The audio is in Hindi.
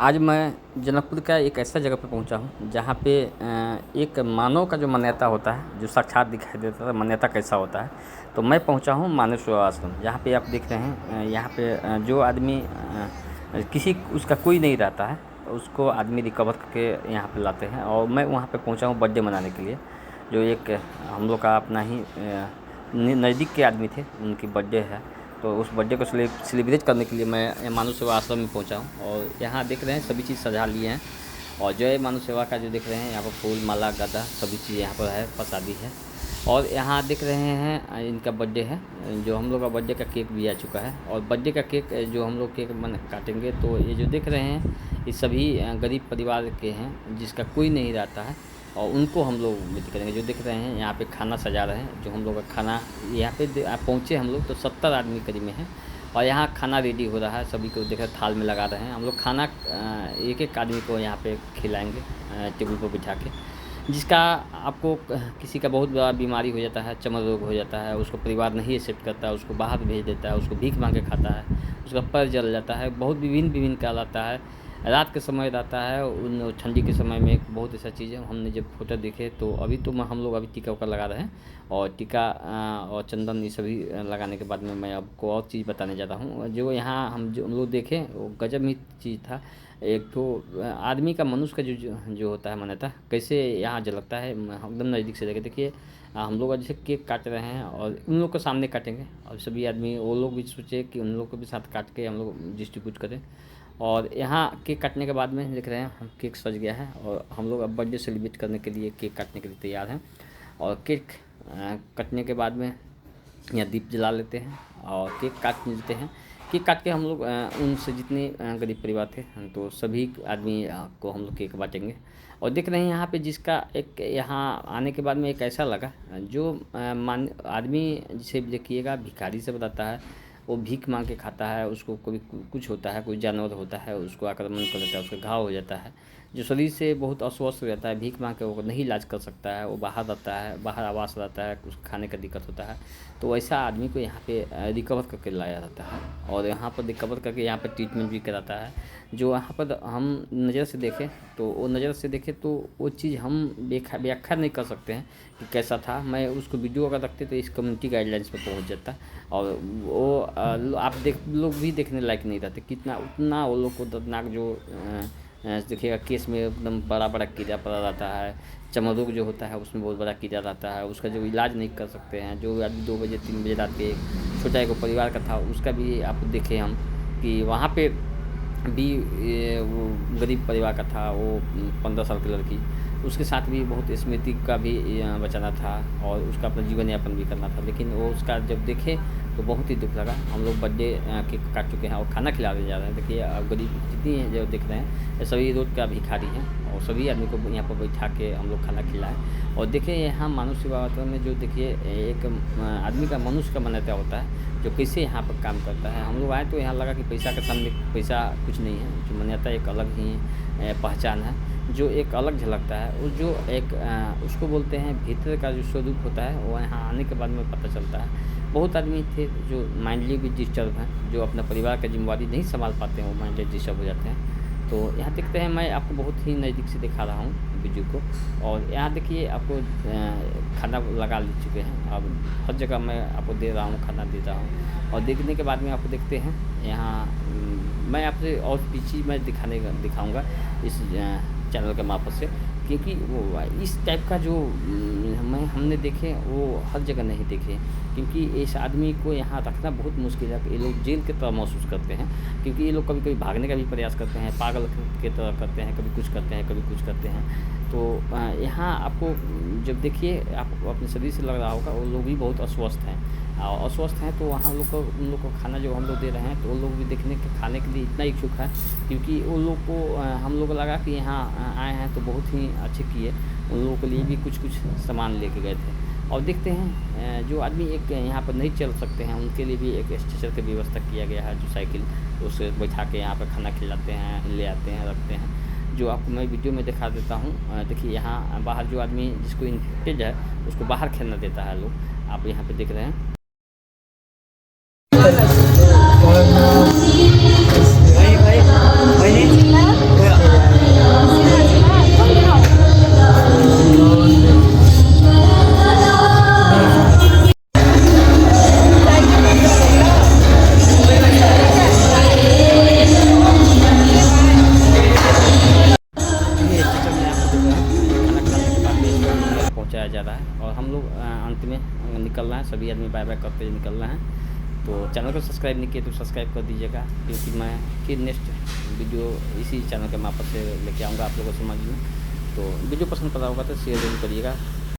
आज मैं जनकपुर का एक ऐसा जगह पे पहुंचा हूं जहां पे एक मानव का जो मान्यता होता है, जो साक्षात दिखाई देता है मान्यता कैसा होता है। तो मैं पहुंचा हूं मानव सेवा आश्रम, जहाँ पे आप देख रहे हैं यहाँ पे जो आदमी किसी उसका कोई नहीं रहता है, उसको आदमी रिकवर करके यहाँ पे लाते हैं। और मैं वहाँ पे पहुंचा हूँ बर्थडे मनाने के लिए। जो एक हम लोग का अपना ही नज़दीक के आदमी थे, उनकी बर्थडे है, तो उस बर्थडे को सेलिब्रेट करने के लिए मैं मानव सेवा आश्रम में पहुंचा हूं। और यहाँ देख रहे हैं सभी चीज़ सजा लिए हैं। और जय मानव सेवा का जो देख रहे हैं यहाँ पर फूल माला गदा सभी चीज़ यहाँ पर है, प्रसादी है। और यहाँ देख रहे हैं इनका बर्थडे है, जो हम लोग का बर्थडे का केक भी आ चुका है। और बर्थडे का केक जो हम लोग केक काटेंगे, तो ये जो देख रहे हैं ये सभी गरीब परिवार के हैं, जिसका कोई नहीं रहता है, और उनको हम लोग वितरित करेंगे। जो देख रहे हैं यहाँ पे खाना सजा रहे हैं, जो हम लोग का खाना यहाँ पे पहुँचे हम लोग तो 70 आदमी करीब में हैं। और यहाँ खाना रेडी हो रहा है, सभी को देख रहे थाल में लगा रहे हैं। हम लोग खाना एक एक आदमी को यहाँ पे खिलाएंगे टेबल पर बिठा के। जिसका आपको किसी का बहुत बड़ा बीमारी हो जाता है, चर्म रोग हो जाता है, उसको परिवार नहीं एक्सेप्ट करता है, उसको बाहर भेज देता है, उसको भीख मांग के खाता है, उसका पैर जल जाता है, बहुत विभिन्न काल आता है। रात के समय रहता है, उन ठंडी के समय में बहुत ऐसा चीज़ है। हमने जब फोटो देखे तो अभी तो हम लोग अभी टीका उका लगा रहे हैं, और टीका और चंदन ये सभी लगाने के बाद में मैं आपको और चीज़ बताने जाता हूँ। जो यहाँ हम लोग देखें वो गजब ही चीज़ था। एक तो आदमी का मनुष्य का जो होता है मान्यता कैसे यहाँ झलकता है, एकदम नज़दीक से देखे। देखिए हम लोग जैसे केक काट रहे हैं और उन लोग के सामने काटेंगे, और सभी आदमी वो लोग भी सोचे कि उन लोग को भी साथ काट के हम लोग डिस्ट्रीब्यूट करें। और यहाँ केक काटने के बाद में देख रहे हैं हम केक सज गया है, और हम लोग अब बर्थडे सेलिब्रेट करने के लिए केक काटने के लिए तैयार हैं। और केक कटने के बाद में यहाँ दीप जला लेते हैं और केक काट लेते हैं। केक काट के हम लोग उनसे जितने गरीब परिवार थे तो सभी आदमी को हम लोग केक बांटेंगे। और देख रहे हैं यहाँ पे जिसका एक यहाँ आने के बाद में एक ऐसा लगा, जो आदमी जिसे देखिएगा भिखारी से बताता है, वो भीख मांग के खाता है, उसको कभी कुछ होता है, कोई जानवर होता है उसको आक्रमण कर लेता है, उसका घाव हो जाता है, जो शरीर से बहुत अस्वस्थ हो जाता है, भीख मांग के वो नहीं इलाज कर सकता है, वो बाहर रहता है, बाहर आवास रहता है, कुछ खाने का दिक्कत होता है, तो वैसा आदमी को यहाँ पे रिकवर करके लाया जाता है। और यहाँ पर रिकवर करके यहाँ पर ट्रीटमेंट भी कराता है। जो यहाँ पर हम नज़र से देखें तो वो नज़र से देखें तो वो चीज़ हम व्याख्या नहीं कर सकते हैं कि कैसा था। मैं उसको वीडियो अगर रखते तो इस कम्युनिटी गाइडलाइंस पर पहुँच जाता, और वो आप लोग भी देखने लायक नहीं रहते। कितना उतना वो लोग को दर्दनाक जो देखिएगा केस में एकदम बड़ा कीड़ा पड़ा रहता है, चर्म रोग जो होता है उसमें बहुत बड़ा कीड़ा रहता है, उसका जो इलाज नहीं कर सकते हैं। जो आदमी 2 बजे 3 बजे रात के छोटा एक परिवार का था, उसका भी आप देखें हम कि वहाँ पे भी वो गरीब परिवार का था, वो 15 साल की लड़की, उसके साथ भी बहुत स्मृति का भी बचाना था और उसका अपना जीवन यापन भी करना था। लेकिन वो उसका जब देखे तो बहुत ही दुख लगा। हम लोग बर्थडे केक काट चुके हैं और खाना खिलाने जा रहे हैं। देखिए गरीब जितनी हैं जो देख रहे हैं, सभी रोड का भिखारी हैं, और सभी आदमी को यहाँ पर बैठा के हम लोग खाना खिलाएं। और देखिए यहाँ मानव सेवा में जो देखिए एक आदमी का मनुष्य का मान्यता होता है, जो कैसे यहाँ पर काम करता है। हम लोग आए तो यहाँ लगा कि पैसा के सामने पैसा कुछ नहीं है, जो मान्यता एक अलग ही पहचान है, जो एक अलग झलकता है। वो जो एक उसको बोलते हैं भीतर का जो स्वरूप होता है, वो यहाँ आने के बाद में पता चलता है। बहुत आदमी थे जो माइंडली भी डिस्टर्ब हैं, जो अपना परिवार का जिम्मेवारी नहीं संभाल पाते हैं, वो माइंडली डिस्टर्ब हो जाते हैं। तो यहाँ देखते हैं, मैं आपको बहुत ही नज़दीक से दिखा रहा हूँ वीडियो को। और यहाँ देखिए आपको खाना लगा ले चुके हैं, अब हर जगह मैं आपको दे रहा हूँ, खाना दे रहा हूँ। और देखने के बाद में आपको देखते हैं यहाँ मैं आपसे और पीछे मैं दिखाऊँगा इस चैनल के मार्फत से, क्योंकि वो इस टाइप का जो हमने देखे वो हर जगह नहीं देखे। क्योंकि इस आदमी को यहाँ रखना बहुत मुश्किल है। ये लोग जेल की तरह महसूस करते हैं, क्योंकि ये लोग कभी कभी भागने का भी प्रयास करते हैं, पागल की तरह करते हैं, कभी कुछ करते हैं कभी कुछ करते हैं। तो यहाँ आपको जब देखिए आप अपने शरीर से लग रहा होगा वो लोग भी बहुत अस्वस्थ हैं, और अस्वस्थ हैं। तो वहाँ उन लोग को खाना जो हम लोग दे रहे हैं, तो वो लोग भी देखने के खाने के लिए इतना इच्छुक है, क्योंकि उन लोग को हम लोग लगा कि यहाँ आए हैं तो बहुत ही अच्छे किए। उन लोगों के लिए भी कुछ सामान लेके गए थे। और देखते हैं जो आदमी एक यहाँ पर नहीं चल सकते हैं, उनके लिए भी एक स्ट्रेचर की व्यवस्था किया गया है, जो साइकिल उसे बैठा के यहाँ पर खाना खिलाते हैं, ले आते हैं, रखते हैं। जो आपको मैं वीडियो में दिखा देता हूँ। देखिए यहाँ बाहर जो आदमी जिसको इन्फेक्टेड है उसको बाहर खेलना देता है लोग, आप यहाँ पे देख रहे हैं। भाई भाई भाई जा रहा है और हम लोग अंत में निकल रहे हैं, सभी आदमी बाय बाय करते हुए निकल रहे हैं। तो चैनल को सब्सक्राइब नहीं किए तो सब्सक्राइब कर दीजिएगा, क्योंकि मैं फिर नेक्स्ट वीडियो इसी चैनल के मार्फत से लेके आऊँगा आप लोगों के समझ में। तो वीडियो पसंद पड़ा होगा तो शेयर जरूर करिएगा।